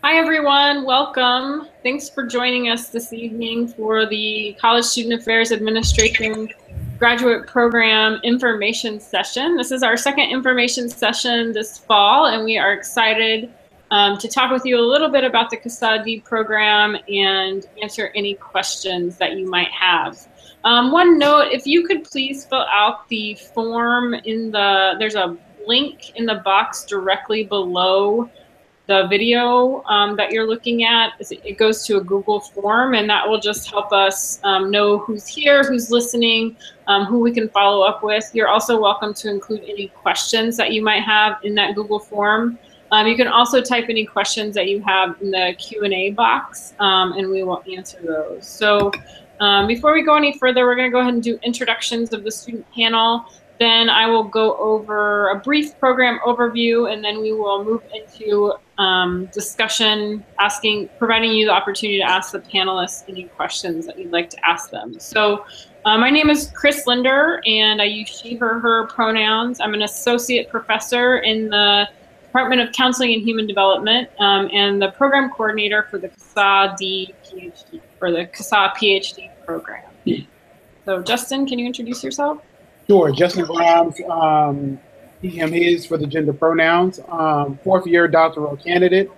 Hi, everyone. Welcome. Thanks for joining us this evening for the College Student Affairs Administration Graduate Program Information Session. This is our second information session this fall, and we are excited to talk with you a little bit about the CSAA-D program and answer any questions that you might have. One note, if you could please fill out the form there's a link in the box directly below the video that you're looking at. It goes to a Google form, and that will just help us know who's here, who's listening, who we can follow up with. You're also welcome to include any questions that you might have in that Google form. You can also type any questions that you have in the Q&A box, and we will answer those. So before we go any further, we're going to go ahead and do introductions of the student panel. Then I will go over a brief program overview, and then we will move into discussion, providing you the opportunity to ask the panelists any questions that you'd like to ask them. So my name is Chris Linder, and I use she, her pronouns. I'm an associate professor in the Department of Counseling and Human Development, and the program coordinator for the CSAA-D PhD, or the CSAA PhD program. So Justin, can you introduce yourself? Sure. Justin Grimes, he, him, his for the gender pronouns. Fourth year doctoral candidate.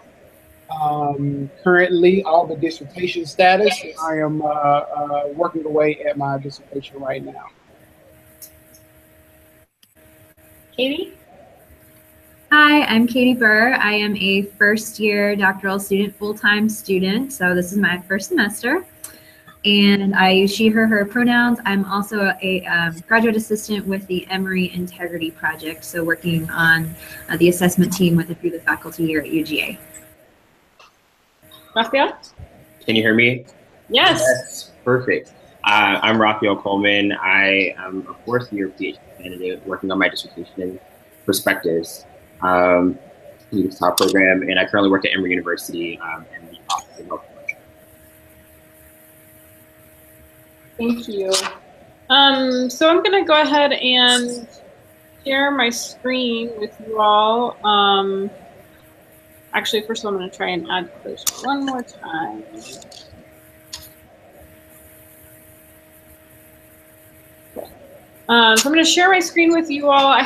Currently, all the dissertation status. I am working away at my dissertation right now. Katie? Hi, I'm Katie Burr. I am a first year doctoral student, full-time student. So this is my first semester. And I use she, her pronouns. I'm also a graduate assistant with the Emory Integrity Project, so working on the assessment team with a few of the faculty here at UGA. Raphael? Can you hear me? Yes. Yes, perfect. I'm Raphael Coleman. I am a fourth year PhD candidate working on my dissertation in perspectives in the top program, and I currently work at Emory University in the Office of Health. Thank you. So I'm going to go ahead and share my screen with you all. Actually, first of all, I'm going to try and add closure one more time. So I'm going to share my screen with you all.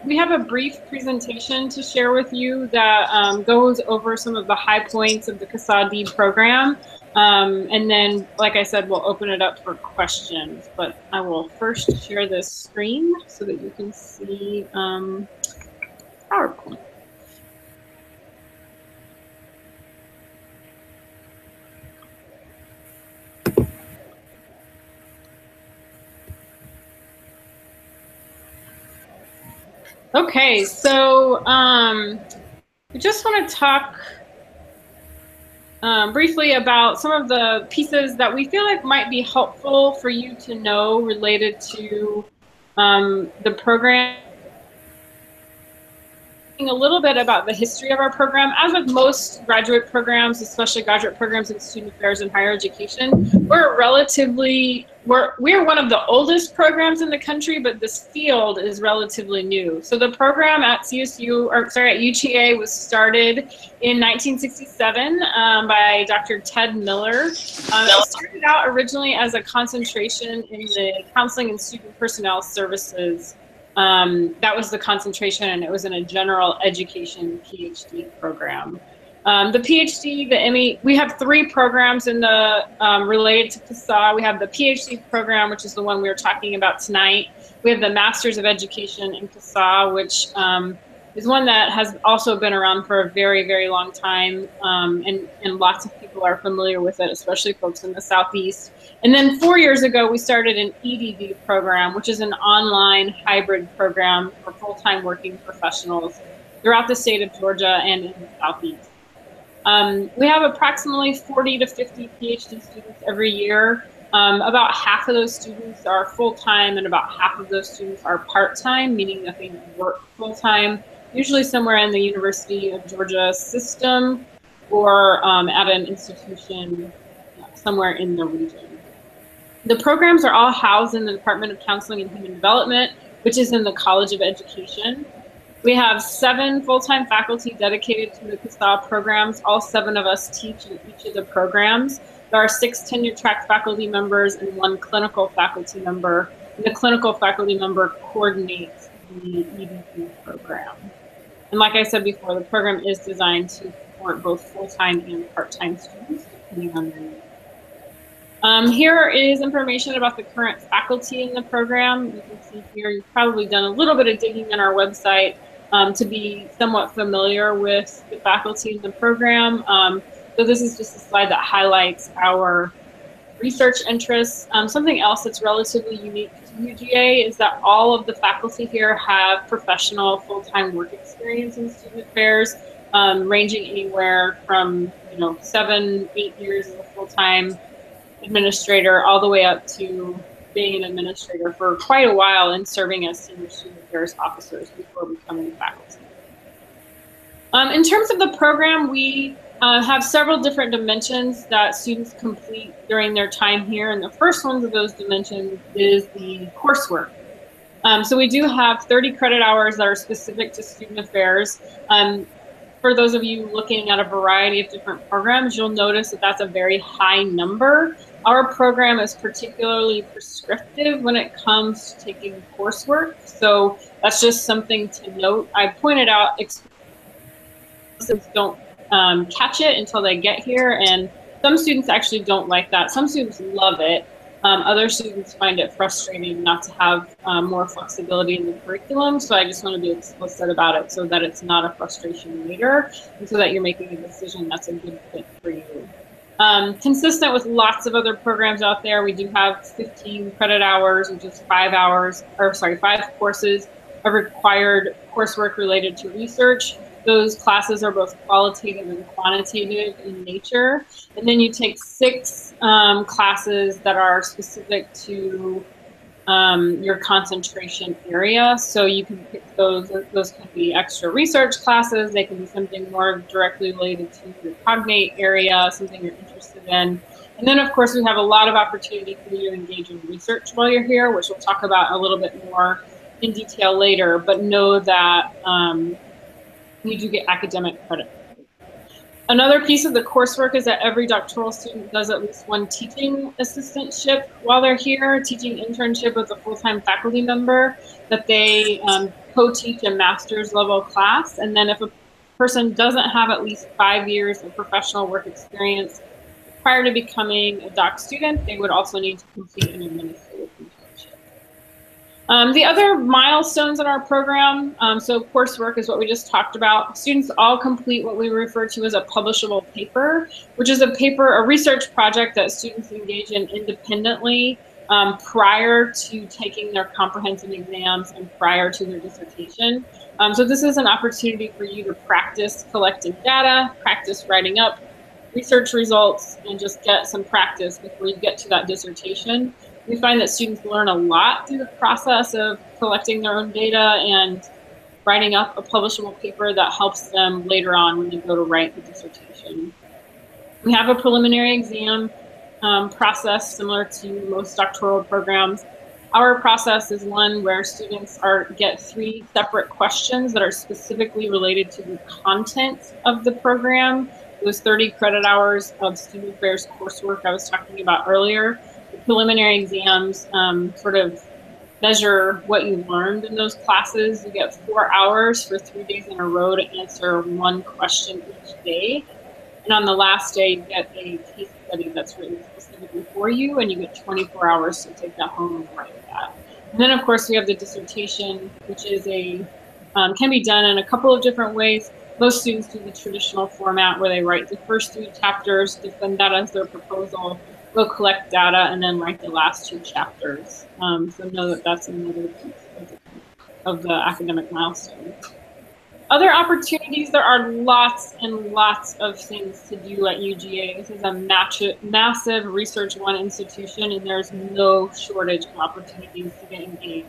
We have a brief presentation to share with you that goes over some of the high points of the CSAA-D program. And then, like I said, we'll open it up for questions, but I will first share this screen so that you can see PowerPoint. Okay, so we just want to talk briefly about some of the pieces that we feel like might be helpful for you to know related to the program. A little bit about the history of our program. As with most graduate programs, especially graduate programs in student affairs and higher education, we're one of the oldest programs in the country, but this field is relatively new. So the program at at UGA was started in 1967 by Dr. Ted Miller. It started out originally as a concentration in the counseling and student personnel services. That was the concentration, and it was in a general education PhD program. The PhD, the ME, we have three programs in the related to CSAA. We have the PhD program, which is the one we were talking about tonight. We have the Masters of Education in CSAA, which is one that has also been around for a very, very long time, and lots of people are familiar with it, especially folks in the Southeast. And then 4 years ago, we started an EDD program, which is an online hybrid program for full-time working professionals throughout the state of Georgia and in the Southeast. We have approximately 40 to 50 PhD students every year. About half of those students are full-time, and about half of those students are part-time, meaning that they work full-time, usually somewhere in the University of Georgia system or at an institution somewhere in the region. The programs are all housed in the Department of Counseling and Human Development, which is in the College of Education. We have 7 full-time faculty dedicated to the CSAA programs. All 7 of us teach in each of the programs. There are 6 tenure-track faculty members and 1 clinical faculty member. And the clinical faculty member coordinates the EDU program. And like I said before, the program is designed to support both full-time and part-time students, depending on their needs. Here is information about the current faculty in the program. You can see here, you've probably done a little bit of digging on our website to be somewhat familiar with the faculty in the program. So this is just a slide that highlights our research interests. Something else that's relatively unique to UGA is that all of the faculty here have professional full-time work experience in student affairs, ranging anywhere from 7, 8 years as a full-time administrator all the way up to being an administrator for quite a while and serving as senior student affairs officers before becoming faculty. In terms of the program, we have several different dimensions that students complete during their time here, and the first one of those dimensions is the coursework. So we do have 30 credit hours that are specific to student affairs. For those of you looking at a variety of different programs, you'll notice that that's a very high number. Our program is particularly prescriptive when it comes to taking coursework, so that's just something to note. I pointed out students don't catch it until they get here, and some students actually don't like that. Some students love it. Other students find it frustrating not to have more flexibility in the curriculum, so I just want to be explicit about it so that it's not a frustration later, and so that you're making a decision that's a good fit for you. Consistent with lots of other programs out there, we do have 15 credit hours, which is 5 courses of required coursework related to research. Those classes are both qualitative and quantitative in nature. And then you take 6 classes that are specific to your concentration area. So you can pick those. Those can be extra research classes. They can be something more directly related to your cognate area, something you're interested in. And then, of course, we have a lot of opportunity for you to engage in research while you're here, which we'll talk about a little bit more in detail later. But know that you do get academic credit. Another piece of the coursework is that every doctoral student does at least 1 teaching assistantship while they're here, teaching internship with a full-time faculty member that they co-teach a master's level class. And then if a person doesn't have at least 5 years of professional work experience prior to becoming a doc student, they would also need to complete an administrative internship. The other milestones in our program, so coursework is what we just talked about. Students all complete what we refer to as a publishable paper, which is a research project that students engage in independently prior to taking their comprehensive exams and prior to their dissertation. So this is an opportunity for you to practice collecting data, practice writing up research results, and just get some practice before you get to that dissertation. We find that students learn a lot through the process of collecting their own data and writing up a publishable paper that helps them later on when they go to write the dissertation. We have a preliminary exam process similar to most doctoral programs. Our process is one where students get 3 separate questions that are specifically related to the content of the program. Those 30 credit hours of student affairs coursework I was talking about earlier. The preliminary exams sort of measure what you learned in those classes. You get 4 hours for 3 days in a row to answer 1 question each day. And on the last day, you get a case study that's written specifically for you, and you get 24 hours to take that home and write that. And then, of course, we have the dissertation, which is can be done in a couple of different ways. Most students do the traditional format where they write the first 3 chapters, defend that as their proposal, go collect data, and then write the last 2 chapters. So know that that's another piece of the academic milestone. Other opportunities, there are lots and lots of things to do at UGA. This is a massive Research One institution, and there's no shortage of opportunities to get engaged.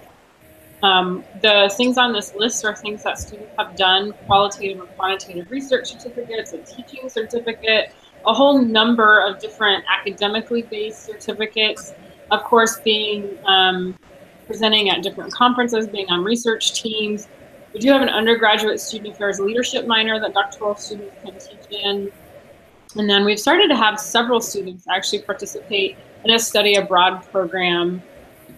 The things on this list are things that students have done: qualitative or quantitative research certificates, a teaching certificate, a whole number of different academically based certificates. Of course, being presenting at different conferences, being on research teams, We do have an undergraduate student affairs leadership minor that doctoral students can teach in. And then we've started to have several students actually participate in a study abroad program.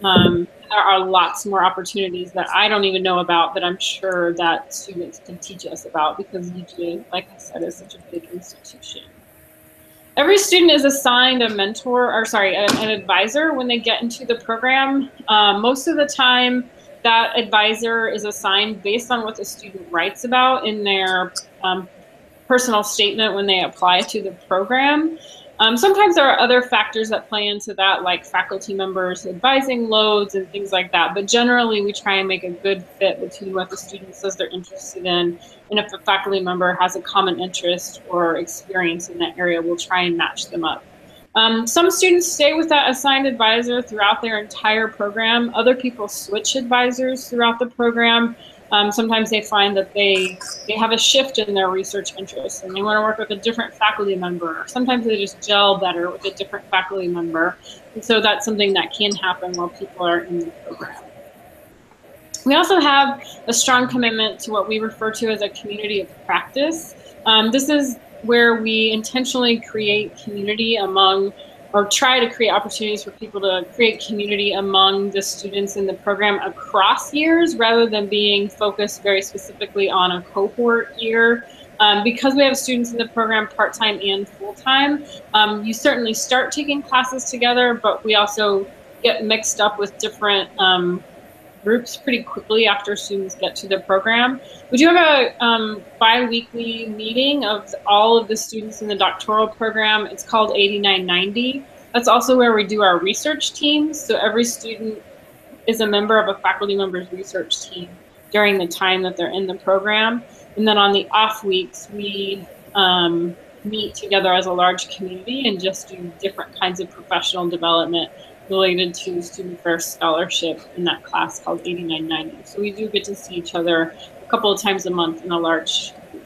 There are lots more opportunities that I don't even know about that I'm sure that students can teach us about, because UGA, like I said, is such a big institution. Every student is assigned a mentor, or sorry, an advisor when they get into the program. Most of the time, that advisor is assigned based on what the student writes about in their personal statement when they apply to the program. Sometimes there are other factors that play into that, like faculty members advising loads and things like that. But generally, we try and make a good fit between what the student says they're interested in, and if a faculty member has a common interest or experience in that area, we'll try and match them up. Some students stay with that assigned advisor throughout their entire program. Other people switch advisors throughout the program. Sometimes they find that they have a shift in their research interests and they want to work with a different faculty member. Sometimes they just gel better with a different faculty member. And so that's something that can happen while people are in the program. We also have a strong commitment to what we refer to as a community of practice. This is where we intentionally create community among, or try to create opportunities for people to create community among the students in the program across years, rather than being focused very specifically on a cohort year. Because we have students in the program part-time and full-time, you certainly start taking classes together, but we also get mixed up with different groups pretty quickly after students get to the program. We do have a bi-weekly meeting of all of the students in the doctoral program. It's called 8990. That's also where we do our research teams. So every student is a member of a faculty member's research team during the time that they're in the program. And then on the off weeks, we meet together as a large community and just do different kinds of professional development related to student affairs scholarship in that class called 8990. So we do get to see each other a couple of times a month in a large group.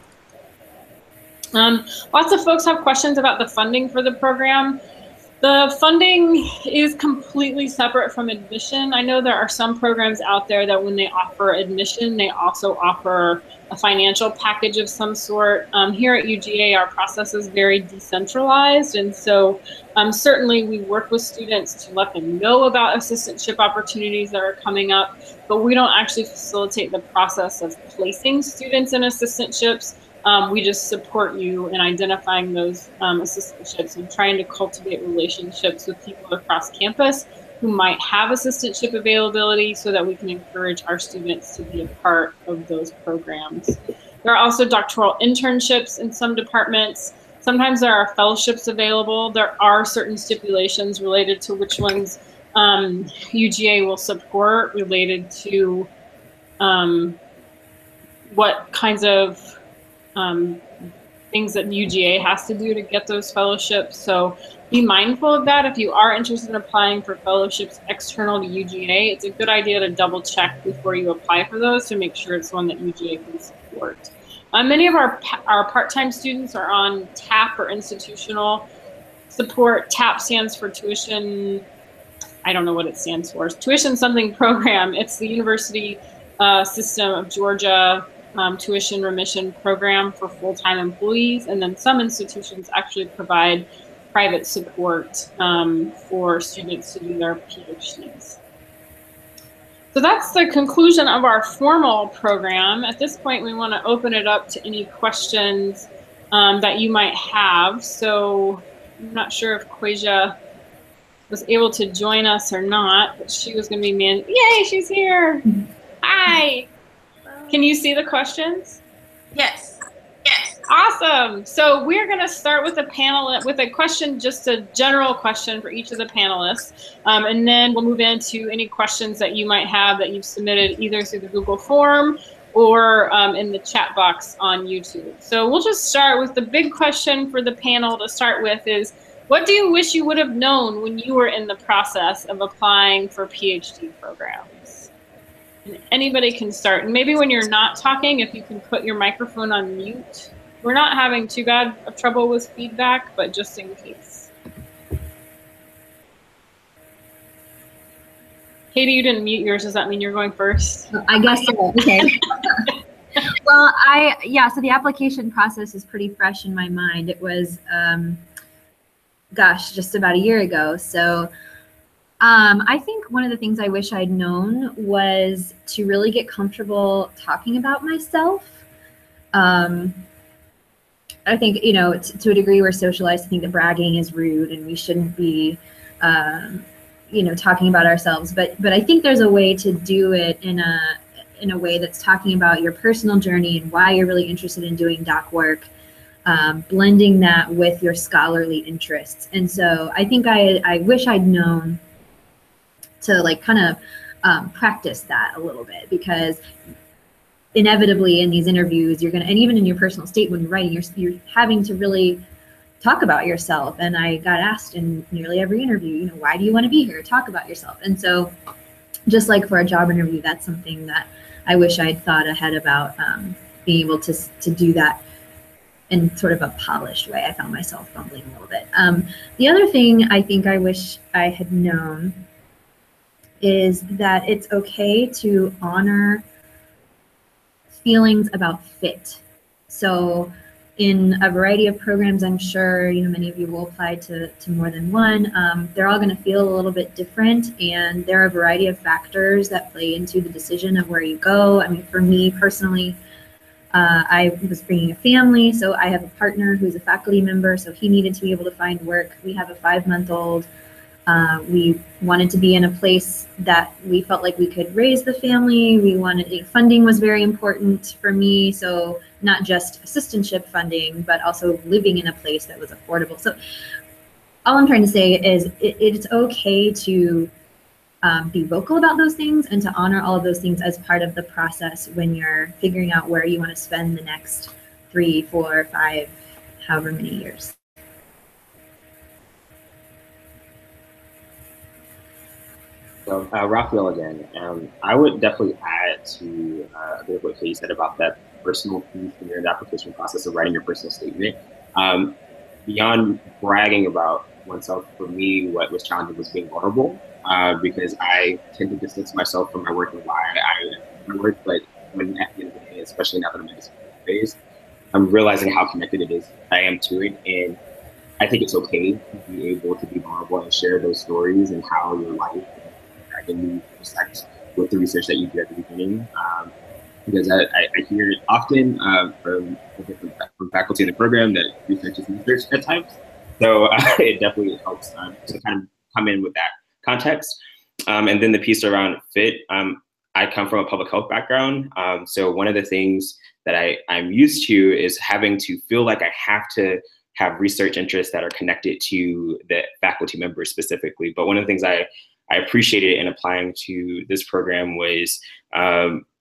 Lots of folks have questions about the funding for the program. The funding is completely separate from admission. I know there are some programs out there that when they offer admission, they also offer a financial package of some sort. Here at UGA, our process is very decentralized, and so certainly we work with students to let them know about assistantship opportunities that are coming up, but we don't actually facilitate the process of placing students in assistantships. We just support you in identifying those assistantships and trying to cultivate relationships with people across campus who might have assistantship availability so that we can encourage our students to be a part of those programs. There are also doctoral internships in some departments. Sometimes there are fellowships available. There are certain stipulations related to which ones UGA will support, related to what kinds of things that UGA has to do to get those fellowships. So be mindful of that. If you are interested in applying for fellowships external to UGA, it's a good idea to double check before you apply for those to make sure it's one that UGA can support. Many of our part-time students are on TAP, or institutional support. TAP stands for tuition, I don't know what it stands for. It's tuition something program. It's the University System of Georgia tuition remission program for full-time employees, and then some institutions actually provide private support for students to do their PhDs. So that's the conclusion of our formal program. At this point, we want to open it up to any questions that you might have. So I'm not sure if Quasia was able to join us or not, but she was going to be Yay, she's here. Hi. Can you see the questions? Yes. Yes. Awesome. So we're going to start with a question, just a general question for each of the panelists. And then we'll move into any questions that you might have that you've submitted either through the Google form or in the chat box on YouTube. So we'll just start with the big question for the panel to start with is, what do you wish you would have known when you were in the process of applying for PhD programs? And anybody can start. And maybe when you're not talking, if you can put your microphone on mute. We're not having too bad of trouble with feedback, but just in case. Katie, you didn't mute yours. Does that mean you're going first? I guess so. Okay. Well, so the application process is pretty fresh in my mind. It was, gosh, just about a year ago. So I think one of the things I wish I'd known was to really get comfortable talking about myself. I think, you know, to a degree we're socialized to think that bragging is rude and we shouldn't be, you know, talking about ourselves. But I think there's a way to do it in a way that's talking about your personal journey and why you're really interested in doing doc work, blending that with your scholarly interests. And so I think I wish I'd known to like kind of practice that a little bit, because inevitably in these interviews you're gonna, and even in your personal statement when you're writing, you're having to really talk about yourself. And I got asked in nearly every interview, you know, why do you want to be here? Talk about yourself. And so just like for a job interview, that's something that I wish I'd thought ahead about, being able to do that in sort of a polished way. I found myself fumbling a little bit. The other thing I think I wish I had known is that it's okay to honor feelings about fit. So in a variety of programs, I'm sure, you know, many of you will apply to more than one. They're all going to feel a little bit different, and there are a variety of factors that play into the decision of where you go. I mean, for me personally, I was bringing a family, so I have a partner who's a faculty member, so he needed to be able to find work. We have a 5-month-old. We wanted to be in a place that we felt like we could raise the family. We wanted, funding was very important for me, so not just assistantship funding, but also living in a place that was affordable. So all I'm trying to say is it's okay to be vocal about those things and to honor all of those things as part of the process when you're figuring out where you want to spend the next 3, 4, 5, however many years. So Raphael again, I would definitely add to a bit of what Katie said about that personal piece in your application process of writing your personal statement. Beyond bragging about oneself, for me, what was challenging was being vulnerable, because I tend to distance myself from my work and why I work, but when at the end of the day, especially now that I'm in this phase, I'm realizing how connected it is I am to it, and I think it's okay to be able to be vulnerable and share those stories and how your life can intersect with the research that you do at the beginning, because I hear it often from faculty in the program that research is research at times. So it definitely helps to kind of come in with that context. And then the piece around fit, I come from a public health background. So one of the things that I'm used to is having to feel like I have to have research interests that are connected to the faculty members specifically. But one of the things I appreciated in applying to this program was,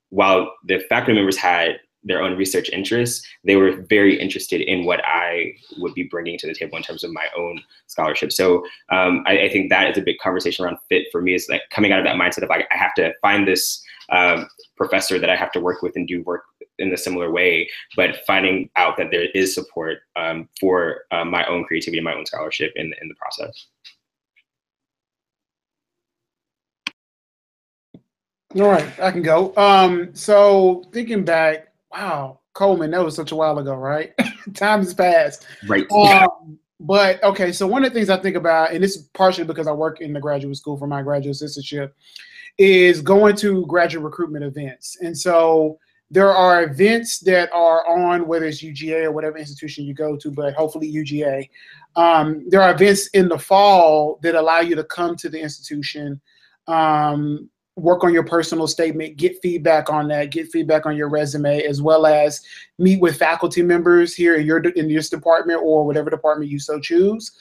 while the faculty members had their own research interests, they were very interested in what I would be bringing to the table in terms of my own scholarship. So I think that is a big conversation around fit for me, is like coming out of that mindset of like, I have to find this professor that I have to work with and do work in a similar way, but finding out that there is support for my own creativity and my own scholarship in the process. All right, I can go. So thinking back, wow, Coleman, that was such a while ago, right? Time has passed. Right. But okay, so one of the things I think about, and this is partially because I work in the graduate school for my graduate assistantship, is going to graduate recruitment events. And so there are events that are on, whether it's UGA or whatever institution you go to, but hopefully UGA. There are events in the fall that allow you to come to the institution, work on your personal statement, get feedback on that, get feedback on your resume, as well as meet with faculty members here in this department or whatever department you so choose.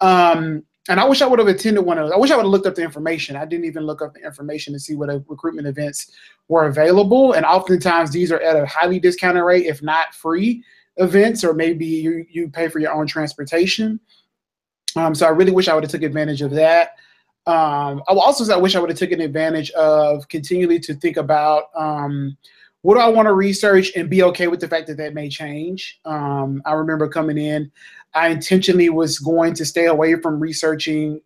And I wish I would have attended one of those. I wish I would have looked up the information. I didn't even look up the information to see what recruitment events were available. And oftentimes these are at a highly discounted rate, if not free events, or maybe you pay for your own transportation. So I really wish I would have took advantage of that. I wish I would have taken advantage of continually to think about what do I want to research and be okay with the fact that that may change. I remember coming in, I intentionally was going to stay away from researching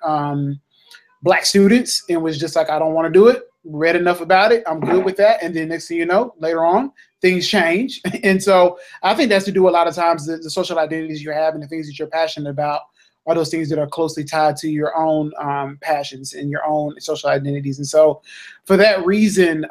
Black students and was just like, I don't want to do it. Read enough about it. I'm good with that. And then next thing you know, later on, things change. And so I think that's to do a lot of times the social identities you have and the things that you're passionate about are those things that are closely tied to your own passions and your own social identities. And so for that reason,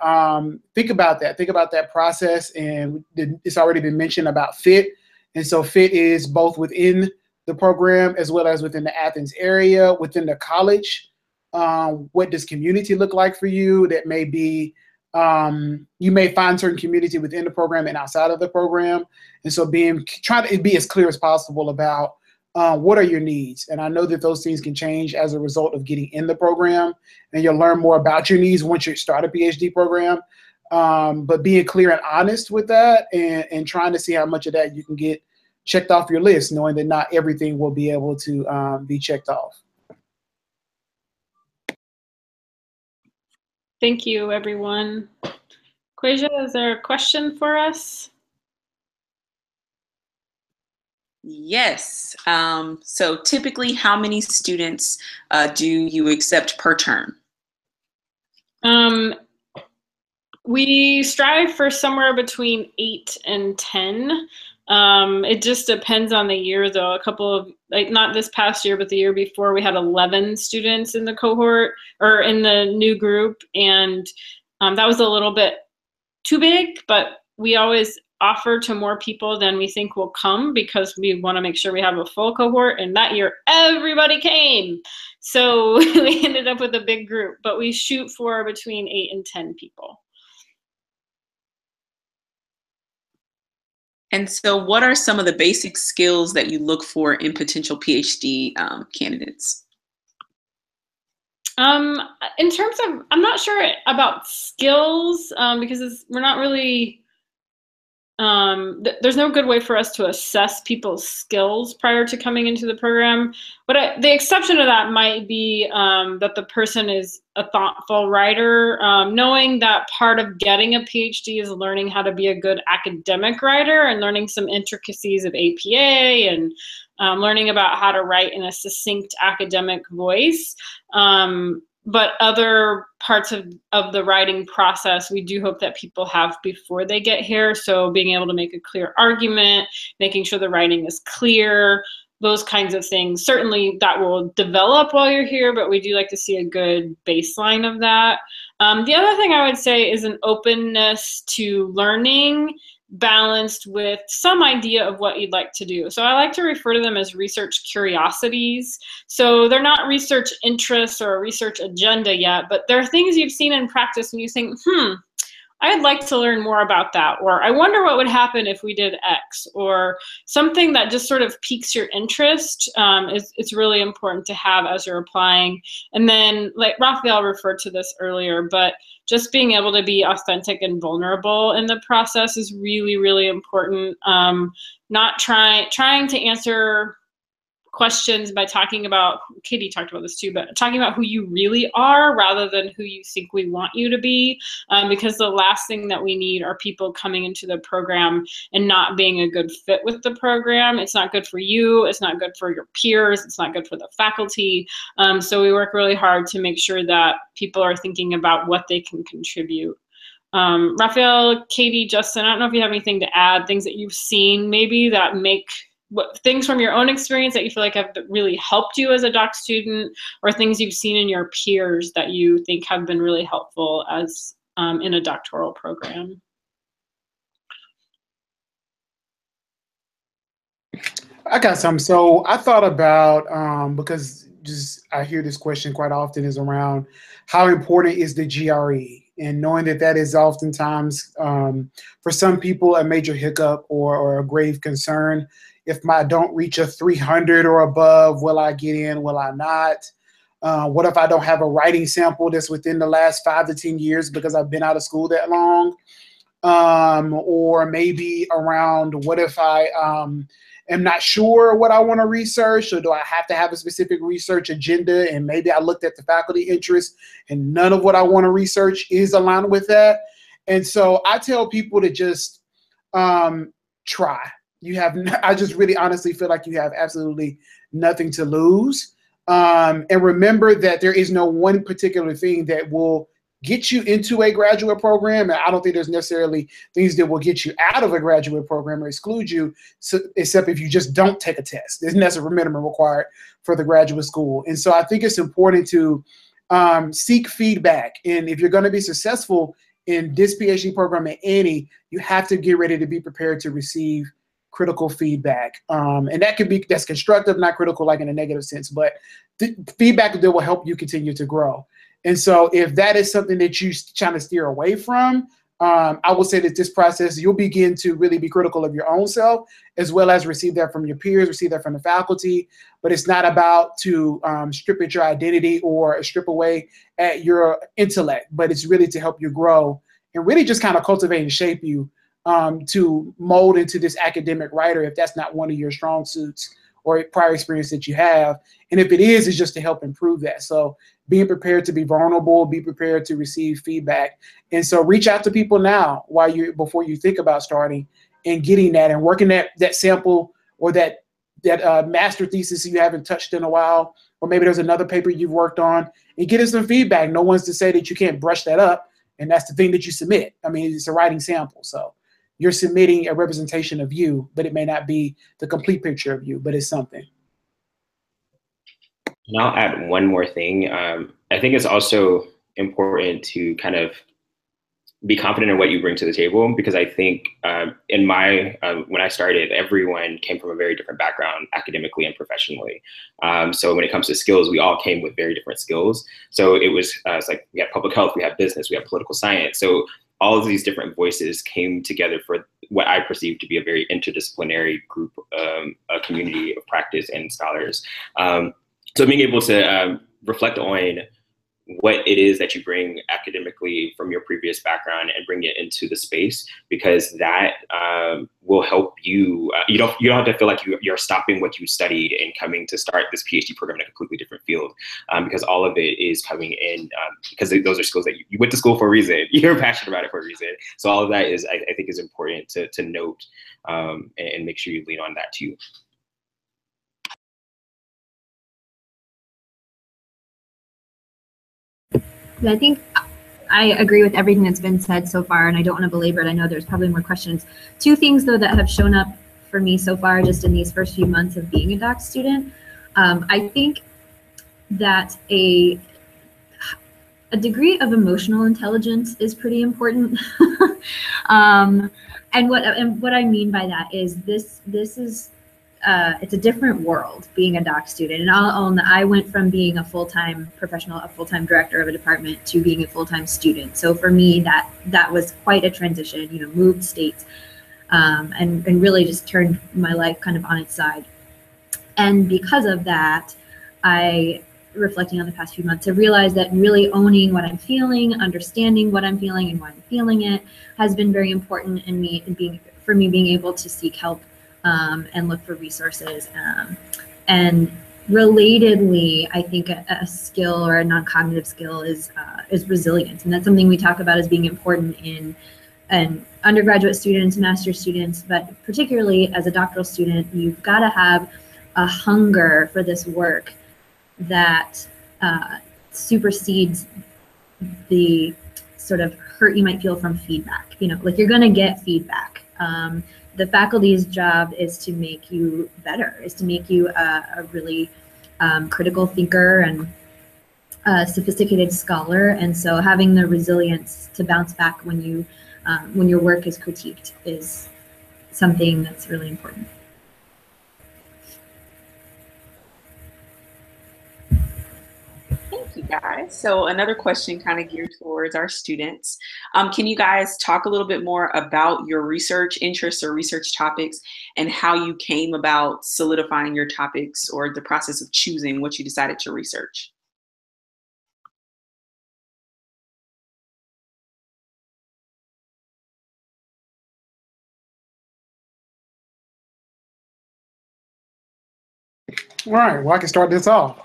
think about that. Think about that process. And it's already been mentioned about fit. And so fit is both within the program as well as within the Athens area, within the college. What does community look like for you? That may be, you may find certain community within the program and outside of the program. And so trying to be as clear as possible about what are your needs. And I know that those things can change as a result of getting in the program, and you'll learn more about your needs once you start a PhD program. But being clear and honest with that, and trying to see how much of that you can get checked off your list, knowing that not everything will be able to be checked off. Thank you, everyone. Quasia, is there a question for us? Yes. So typically, how many students do you accept per term? We strive for somewhere between 8 and 10. It just depends on the year, though. A couple of, like, not this past year, but the year before, we had 11 students in the cohort or in the new group, and that was a little bit too big, but we always offer to more people than we think will come because we want to make sure we have a full cohort, and that year everybody came. So we ended up with a big group, but we shoot for between 8 and 10 people. And so what are some of the basic skills that you look for in potential PhD candidates? In terms of, I'm not sure about skills because we're not really, there's no good way for us to assess people's skills prior to coming into the program. But the exception to that might be that the person is a thoughtful writer, knowing that part of getting a PhD is learning how to be a good academic writer and learning some intricacies of APA and learning about how to write in a succinct academic voice. But other parts of the writing process, we do hope that people have before they get here. So being able to make a clear argument, making sure the writing is clear, those kinds of things. Certainly that will develop while you're here, but we do like to see a good baseline of that. The other thing I would say is an openness to learning balanced with some idea of what you'd like to do. So I like to refer to them as research curiosities. So they're not research interests or a research agenda yet, but they're things you've seen in practice and you think, I'd like to learn more about that, or I wonder what would happen if we did X, or something that just sort of piques your interest. It's really important to have as you're applying. And then, like Raphael referred to this earlier, but just being able to be authentic and vulnerable in the process is really, really important. Not trying to answer questions by talking about, Katie talked about this too, but talking about who you really are rather than who you think we want you to be, because the last thing that we need are people coming into the program and not being a good fit with the program. It's not good for you, it's not good for your peers, it's not good for the faculty. So we work really hard to make sure that people are thinking about what they can contribute. Raphael, Katie, Justin, I don't know if you have anything to add, things that you've seen maybe that make things from your own experience that you feel like have really helped you as a doc student, or things you've seen in your peers that you think have been really helpful as in a doctoral program. I got some. So I thought about, because I hear this question quite often, is around how important is the GRE, and knowing that that is oftentimes for some people a major hiccup or a grave concern. If I don't reach a 300 or above, will I get in? Will I not? What if I don't have a writing sample that's within the last 5 to 10 years because I've been out of school that long? Or maybe around what if I am not sure what I want to research, or do I have to have a specific research agenda? And maybe I looked at the faculty interest and none of what I want to research is aligned with that. And so I tell people to just try. I just really honestly feel like you have absolutely nothing to lose. And remember that there is no one particular thing that will get you into a graduate program, and I don't think there's necessarily things that will get you out of a graduate program or exclude you, except if you just don't take a test. There's necessarily a minimum required for the graduate school. And so I think it's important to seek feedback. And if you're going to be successful in this PhD program at any, you have to get ready to be prepared to receive critical feedback. And that's constructive, not critical like in a negative sense, but feedback that will help you continue to grow. And so if that is something that you're trying to steer away from, I will say that this process, you'll begin to really be critical of your own self, as well as receive that from your peers, receive that from the faculty. But it's not about to strip at your identity or strip away at your intellect, but it's really to help you grow and really just kind of cultivate and shape you to mold into this academic writer if that's not one of your strong suits or prior experience that you have. And if it is, it's just to help improve that. So being prepared to be vulnerable, be prepared to receive feedback. And so reach out to people now before you think about starting and getting that and working that sample or that master thesis you haven't touched in a while, or maybe there's another paper you've worked on, and getting some feedback. No one's to say that you can't brush that up, and that's the thing that you submit. I mean, it's a writing sample, so you're submitting a representation of you, but it may not be the complete picture of you, but it's something. And I'll add one more thing. I think it's also important to kind of be confident in what you bring to the table, because I think when I started, everyone came from a very different background academically and professionally. So when it comes to skills, we all came with very different skills. So it's like we have public health, we have business, we have political science. So all of these different voices came together for what I perceive to be a very interdisciplinary group, a community of practice and scholars. So being able to reflect on what it is that you bring academically from your previous background and bring it into the space, because that will help you. You don't have to feel like you're stopping what you studied and coming to start this PhD program in a completely different field, because all of it is coming in because those are skills that you went to school for a reason. You're passionate about it for a reason. So all of that is, I think, is important to note and make sure you lean on that too. I think I agree with everything that's been said so far, and I don't want to belabor it. I know there's probably more questions. Two things, though, that have shown up for me so far just in these first few months of being a doc student. I think that a degree of emotional intelligence is pretty important. And what I mean by that is this is it's a different world being a doc student. And I'll own that I went from being a full-time professional, a full-time director of a department, to being a full-time student. So for me, that was quite a transition, moved states, and really just turned my life kind of on its side. And because of that, reflecting on the past few months, I realized that really owning what I'm feeling, understanding what I'm feeling and why I'm feeling it, has been very important for me being able to seek help and look for resources. And relatedly, I think a skill or a non-cognitive skill is resilience. And that's something we talk about as being important in undergraduate students, master's students, but particularly as a doctoral student, you've got to have a hunger for this work that supersedes the sort of hurt you might feel from feedback. Like you're going to get feedback. The faculty's job is to make you better, is to make you a really critical thinker and a sophisticated scholar. And so having the resilience to bounce back when your work is critiqued is something that's really important. Thank you, guys. So another question kind of geared towards our students. Can you guys talk a little bit more about your research interests or research topics and how you came about solidifying your topics or the process of choosing what you decided to research? All right, well, I can start this off.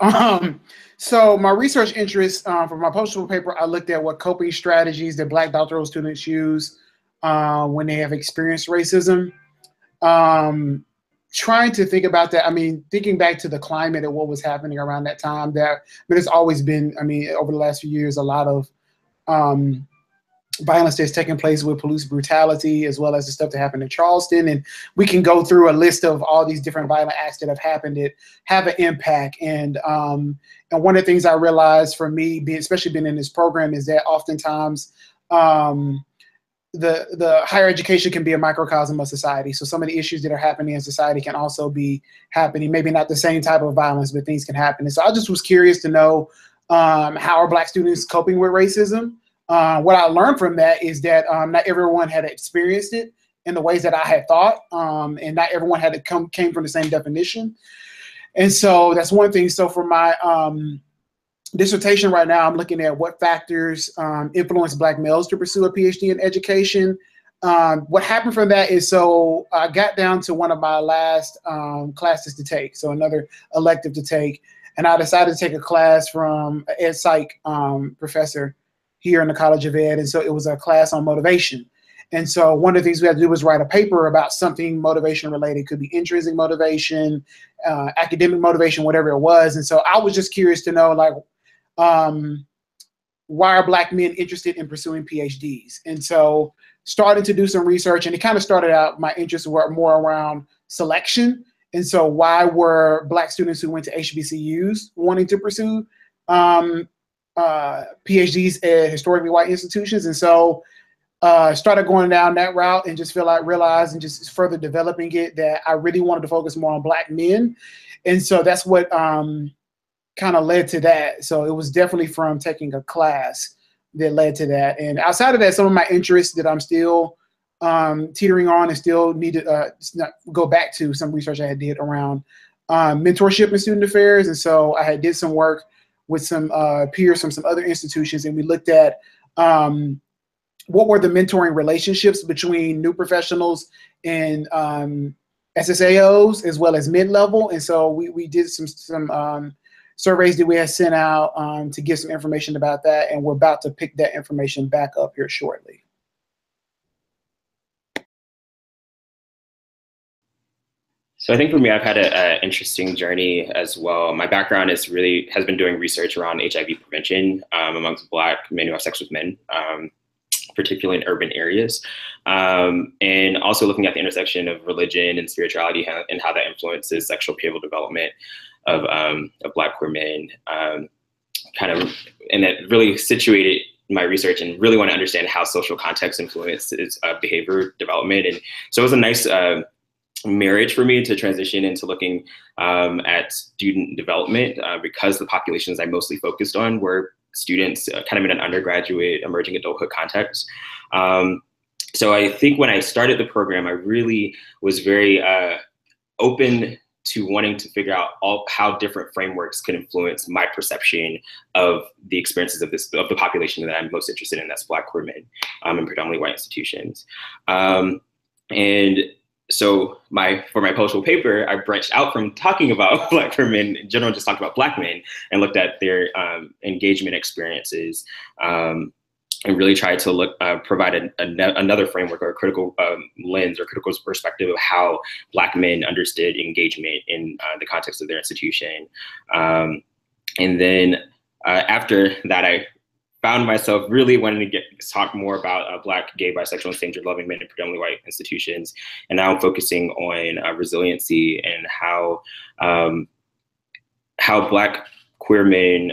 So my research interest for my postdoctoral paper, I looked at what coping strategies that Black doctoral students use when they have experienced racism. Trying to think about that, thinking back to the climate and what was happening around that time, there's always been, over the last few years, a lot of violence that's taking place with police brutality, as well as the stuff that happened in Charleston. And we can go through a list of all these different violent acts that have happened that have an impact. And one of the things I realized for me, especially being in this program, is that oftentimes the higher education can be a microcosm of society. So some of the issues that are happening in society can also be happening, maybe not the same type of violence, but things can happen. And so I just was curious to know how are Black students coping with racism? What I learned from that is that not everyone had experienced it in the ways that I had thought, and not everyone had came from the same definition. And so that's one thing. So for my dissertation right now, I'm looking at what factors influence Black males to pursue a PhD in education. What happened from that is, so I got down to one of my last classes to take, so another elective to take, and I decided to take a class from an ed psych professor here in the College of Ed. And so it was a class on motivation. And so one of the things we had to do was write a paper about something motivation related. It could be intrinsic motivation, academic motivation, whatever it was. And so I was just curious to know, like, why are Black men interested in pursuing PhDs? And so started to do some research, and it kind of started out, my interests were more around selection. And so why were Black students who went to HBCUs wanting to pursue PhDs at historically white institutions? And so started going down that route, and just realized and just further developing it, that I really wanted to focus more on Black men. And so that's what kind of led to that. So it was definitely from taking a class that led to that. And outside of that, some of my interests that I'm still teetering on and still need to go back to some research I had did around mentorship in student affairs. And so I had did some work with some peers from some other institutions, and we looked at what were the mentoring relationships between new professionals and SSAOs, as well as mid-level. And so we did some surveys that we had sent out to get some information about that, and we're about to pick that information back up here shortly. So I think for me, I've had an interesting journey as well. My background has been doing research around HIV prevention amongst Black men who have sex with men, particularly in urban areas, and also looking at the intersection of religion and spirituality and how that influences sexual behavioral development of Black queer men. And that really situated my research and really want to understand how social context influences behavior development. And so it was a nice marriage for me to transition into looking at student development because the populations I mostly focused on were students kind of in an undergraduate, emerging adulthood context. So I think when I started the program, I really was very open to wanting to figure out how different frameworks could influence my perception of the experiences of the population that I'm most interested in, that's Black queer men in predominantly white institutions. And so for my postdoctoral paper, I branched out from talking about Black queer men in general, just talked about Black men, and looked at their engagement experiences, and really tried to provide another framework or a critical lens or critical perspective of how Black men understood engagement in the context of their institution. And then after that, I found myself really wanting to talk more about Black, gay, bisexual, and same-gender loving men in predominantly white institutions. And now I'm focusing on resiliency and how Black queer men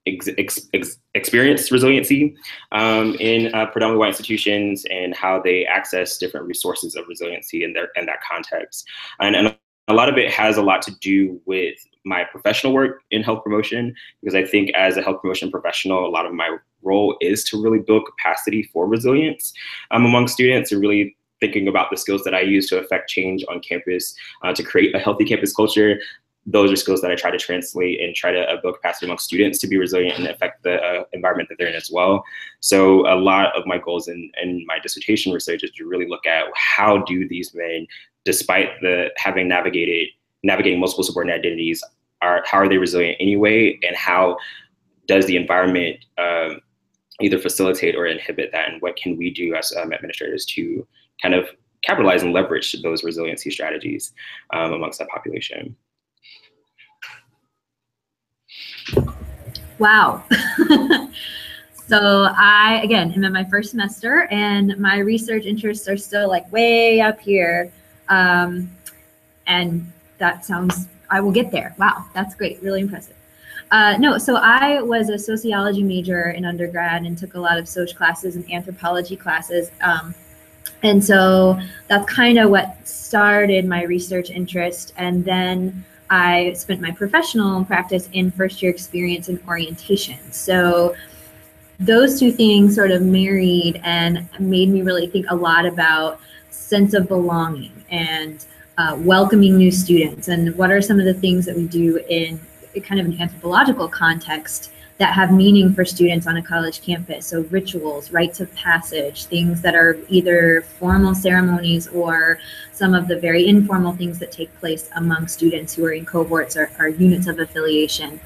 experience resiliency in predominantly white institutions, and how they access different resources of resiliency in that context. And a lot of it has a lot to do with my professional work in health promotion, because I think as a health promotion professional, a lot of my role is to really build capacity for resilience among students, and really thinking about the skills that I use to affect change on campus, to create a healthy campus culture. Those are skills that I try to translate and try to build capacity among students to be resilient and affect the environment that they're in as well. So a lot of my goals in my dissertation research is to really look at how do these men, despite having navigating multiple subordinate identities, how are they resilient anyway, and how does the environment either facilitate or inhibit that, and what can we do as administrators to kind of capitalize and leverage those resiliency strategies amongst that population. Wow. So I, again, am in my first semester, and my research interests are still like way up here. And that sounds, I will get there. Wow, that's great, really impressive. No, so I was a sociology major in undergrad and took a lot of soc classes and anthropology classes. And so that's kind of what started my research interest. And then I spent my professional practice in first year experience in orientation. So those two things sort of married and made me really think a lot about sense of belonging and welcoming new students, and what are some of the things that we do in kind of an anthropological context that have meaning for students on a college campus. So rituals, rites of passage, things that are either formal ceremonies or some of the very informal things that take place among students who are in cohorts or units of affiliation.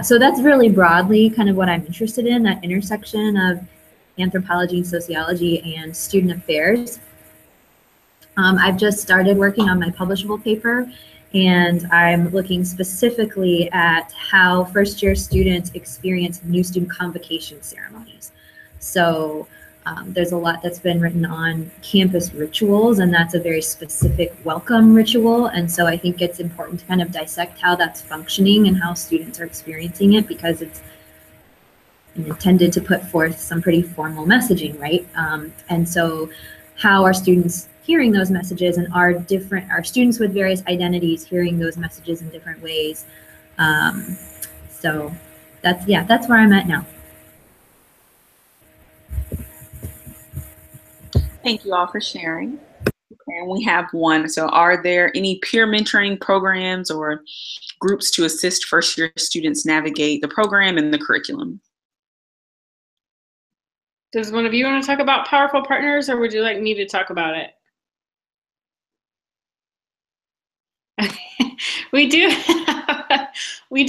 So that's really broadly kind of what I'm interested in, that intersection of anthropology and sociology and student affairs. I've just started working on my publishable paper, and I'm looking specifically at how first-year students experience new student convocation ceremonies. So there's a lot that's been written on campus rituals, and that's a very specific welcome ritual. And so I think it's important to kind of dissect how that's functioning and how students are experiencing it, because it's intended to put forth some pretty formal messaging, right? And so how are students hearing those messages, and are students with various identities hearing those messages in different ways? So that's where I'm at now. Thank you all for sharing. Okay, and we have one. So are there any peer mentoring programs or groups to assist first year students navigate the program and the curriculum? Does one of you want to talk about Powerful Partners, or would you like me to talk about it? We do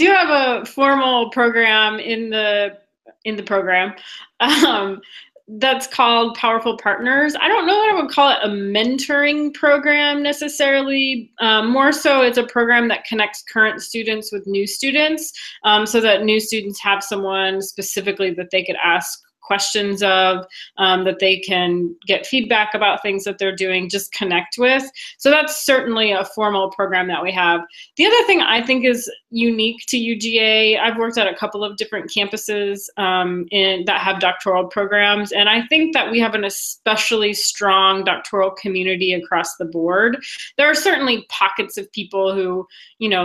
have a formal program in the program that's called Powerful Partners. I don't know that I would call it a mentoring program necessarily. More so, it's a program that connects current students with new students, so that new students have someone specifically that they could ask questions of, that they can get feedback about things that they're doing, just connect with. So that's certainly a formal program that we have. The other thing I think is unique to UGA, I've worked at a couple of different campuses that have doctoral programs, and I think that we have an especially strong doctoral community across the board. There are certainly pockets of people who,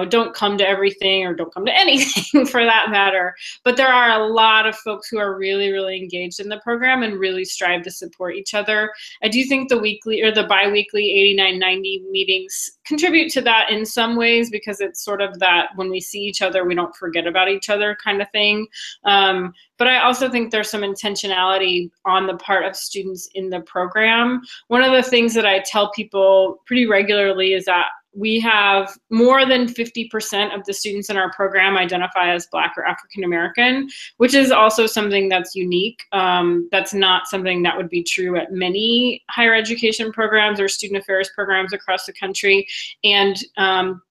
don't come to everything or don't come to anything for that matter, but there are a lot of folks who are really, really engaged in the program and really strive to support each other. I do think the weekly or the bi-weekly 8990 meetings contribute to that in some ways, because it's sort of that when we see each other, we don't forget about each other kind of thing. But I also think there's some intentionality on the part of students in the program. One of the things that I tell people pretty regularly is that we have more than 50% of the students in our program identify as Black or African American, which is also something that's unique. That's not something that would be true at many higher education programs or student affairs programs across the country. And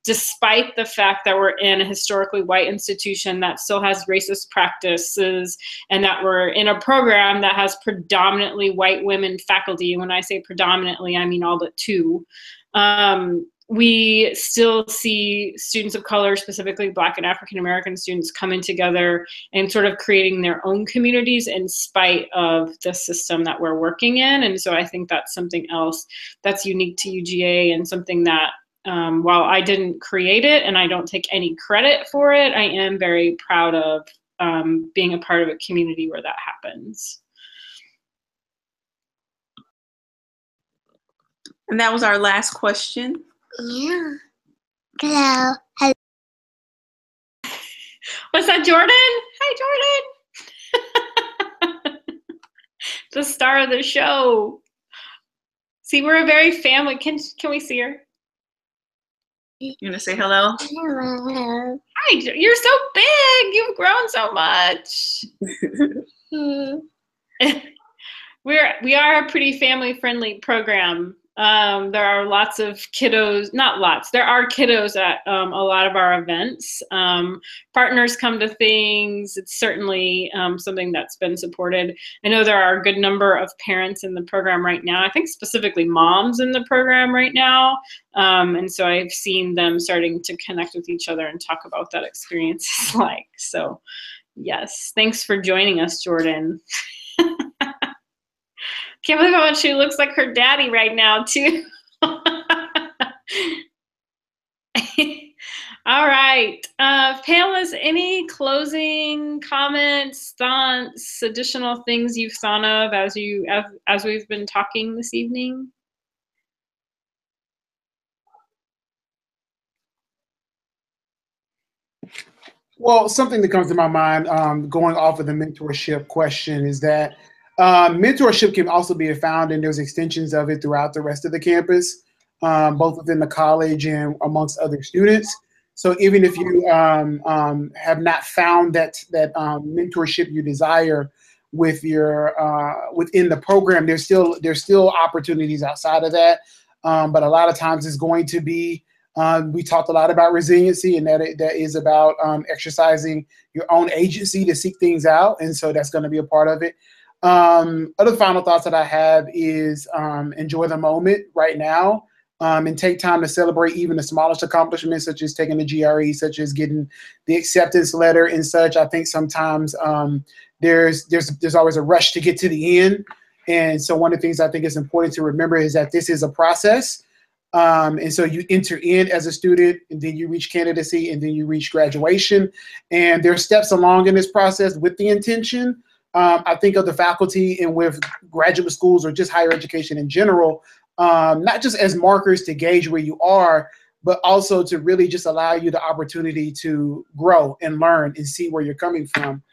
despite the fact that we're in a historically white institution that still has racist practices, and that we're in a program that has predominantly white women faculty, when I say predominantly, I mean all but two, we still see students of color, specifically Black and African American students, coming together and sort of creating their own communities in spite of the system that we're working in. And so I think that's something else that's unique to UGA, and something that, while I didn't create it and I don't take any credit for it, I am very proud of being a part of a community where that happens. And that was our last question. Yeah. Hello. Hello. Was that Jordan? Hi, Jordan. The star of the show. See, we're a very family. Can we see her? You gonna say hello? Hello. Hi, you're so big. You've grown so much. We are a pretty family-friendly program. There are lots of kiddos, not lots, there are kiddos at a lot of our events. Partners come to things. It's certainly something that's been supported. I know there are a good number of parents in the program right now. I think specifically moms in the program right now. And so I've seen them starting to connect with each other and talk about what that experience is like. So yes, thanks for joining us, Jordan. Can't believe how much she looks like her daddy right now, too. All right. Panelists, any closing comments, thoughts, additional things you've thought of as we've been talking this evening? Well, something that comes to my mind, going off of the mentorship question, is that mentorship can also be found, and there's extensions of it throughout the rest of the campus, both within the college and amongst other students. So even if you have not found that mentorship you desire with your within the program, there's still opportunities outside of that. But a lot of times it's going to be, we talked a lot about resiliency, and that is about exercising your own agency to seek things out, and so that's going to be a part of it. Other final thoughts that I have is enjoy the moment right now, and take time to celebrate even the smallest accomplishments, such as taking the GRE, such as getting the acceptance letter and such. I think sometimes there's always a rush to get to the end, and so one of the things I think is important to remember is that this is a process. And so you enter in as a student, and then you reach candidacy, and then you reach graduation, and there are steps along in this process with the intention. I think of the faculty and with graduate schools or just higher education in general, not just as markers to gauge where you are, but also to really just allow you the opportunity to grow and learn and see where you're coming from,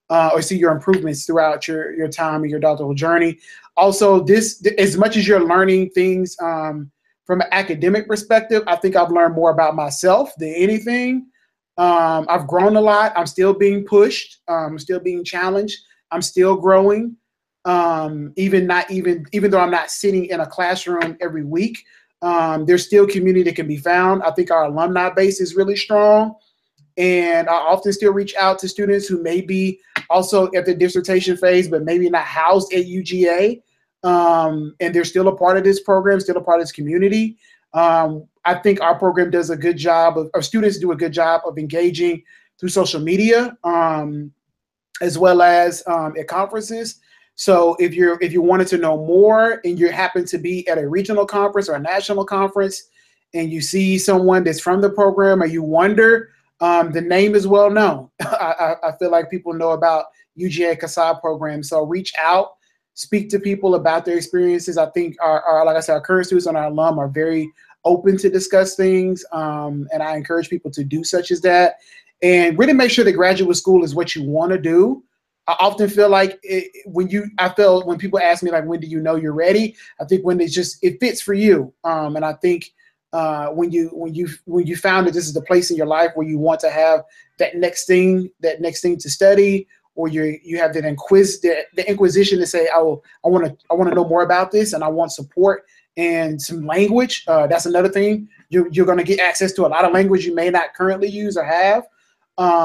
or see your improvements throughout your time and your doctoral journey. Also, as much as you're learning things from an academic perspective, I think I've learned more about myself than anything. I've grown a lot. I'm still being pushed. I'm still being challenged. I'm still growing, even though I'm not sitting in a classroom every week. There's still community that can be found. I think our alumni base is really strong, and I often still reach out to students who may be also at the dissertation phase, but maybe not housed at UGA, and they're still a part of this program, still a part of this community. I think our program does a good job our students do a good job of engaging through social media, as well as at conferences. So if you wanted to know more and you happen to be at a regional conference or a national conference and you see someone that's from the program or you wonder, the name is well known. I feel like people know about UGA CSAA program. So reach out, speak to people about their experiences. I think like I said, our current students and our alum are very open to discuss things. And I encourage people to do such as that. And really make sure that graduate school is what you want to do. I often feel like when people ask me, like, when do you know you're ready? I think when it fits for you. And I think when you found that this is the place in your life where you want to have that next thing to study, or you have that inquisition to say, oh, I want to know more about this, and I want support and some language. That's another thing. You're going to get access to a lot of language you may not currently use or have.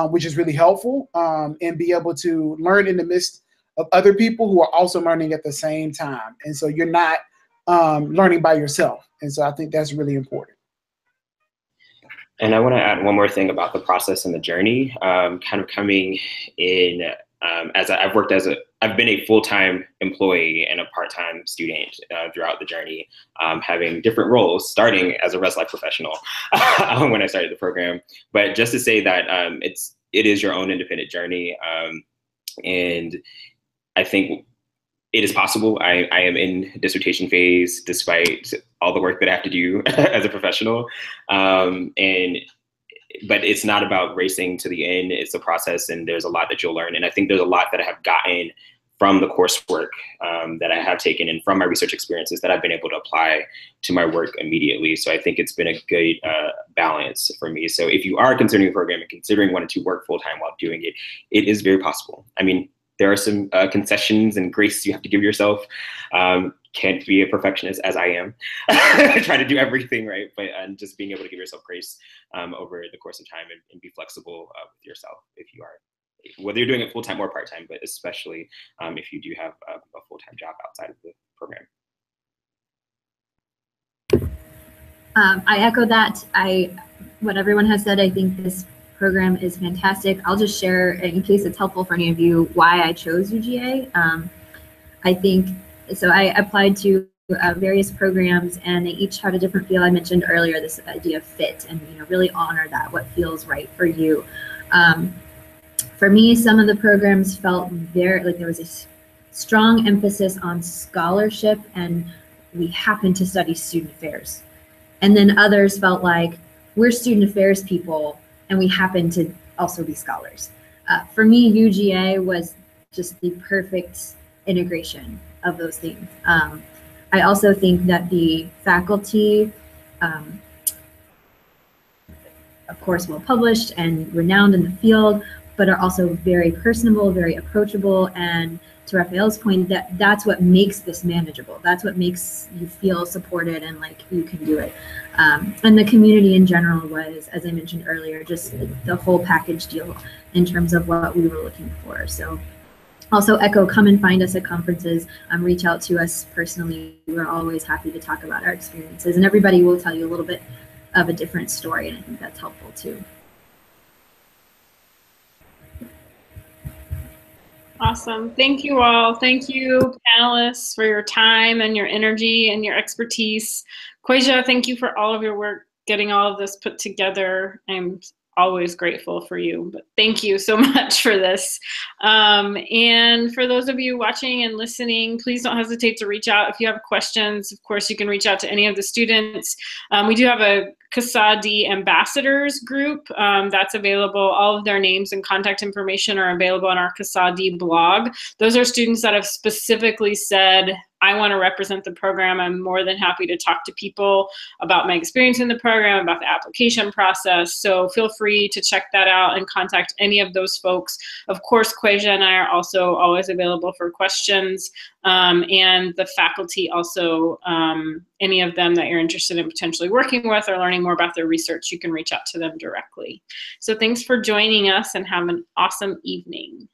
Which is really helpful, and be able to learn in the midst of other people who are also learning at the same time. And so you're not learning by yourself. And so I think that's really important. And I want to add one more thing about the process and the journey, kind of coming in as I've been a full-time employee and a part-time student throughout the journey, having different roles, starting as a res life professional when I started the program. But just to say that it is your own independent journey, and I think it is possible. I am in dissertation phase despite all the work that I have to do as a professional, but it's not about racing to the end. It's a process, and there's a lot that you'll learn. And I think there's a lot that I have gotten from the coursework that I have taken and from my research experiences that I've been able to apply to my work immediately. So I think it's been a good balance for me. So if you are considering a program and considering wanting to work full-time while doing it, it is very possible. I mean, there are some concessions and grace you have to give yourself. can't be a perfectionist as I am, try to do everything right, but just being able to give yourself grace over the course of time and be flexible with yourself if you are, whether you're doing it full-time or part-time, but especially if you do have a full-time job outside of the program. I echo that. What everyone has said, I think this program is fantastic. I'll just share, in case it's helpful for any of you, why I chose UGA. I think, so I applied to various programs and they each had a different feel. I mentioned earlier this idea of fit and really honor that, what feels right for you. For me, some of the programs felt very, like there was a strong emphasis on scholarship and we happened to study student affairs. And then others felt like we're student affairs people and we happen to also be scholars. For me, UGA was just the perfect integration of those things. I also think that the faculty, of course, well published and renowned in the field, but are also very personable, very approachable, and to Raphael's point, that's what makes this manageable. That's what makes you feel supported and like you can do it. And the community in general was, as I mentioned earlier, just the whole package deal in terms of what we were looking for. So also echo, come and find us at conferences, reach out to us personally. We're always happy to talk about our experiences, and everybody will tell you a little bit of a different story, and I think that's helpful too. Awesome. Thank you all. Thank you, panelists, for your time and your energy and your expertise. Quasia, thank you for all of your work getting all of this put together. I'm always grateful for you, but thank you so much for this. And for those of you watching and listening, please don't hesitate to reach out if you have questions. Of course, you can reach out to any of the students. We do have a CSAA-D ambassadors group that's available. All of their names and contact information are available on our CSAA-D blog. Those are students that have specifically said, I want to represent the program. I'm more than happy to talk to people about my experience in the program, about the application process. So feel free to check that out and contact any of those folks. Of course, Quasia and I are also always available for questions. And the faculty also, any of them that you're interested in potentially working with or learning more about their research, you can reach out to them directly. So thanks for joining us and have an awesome evening.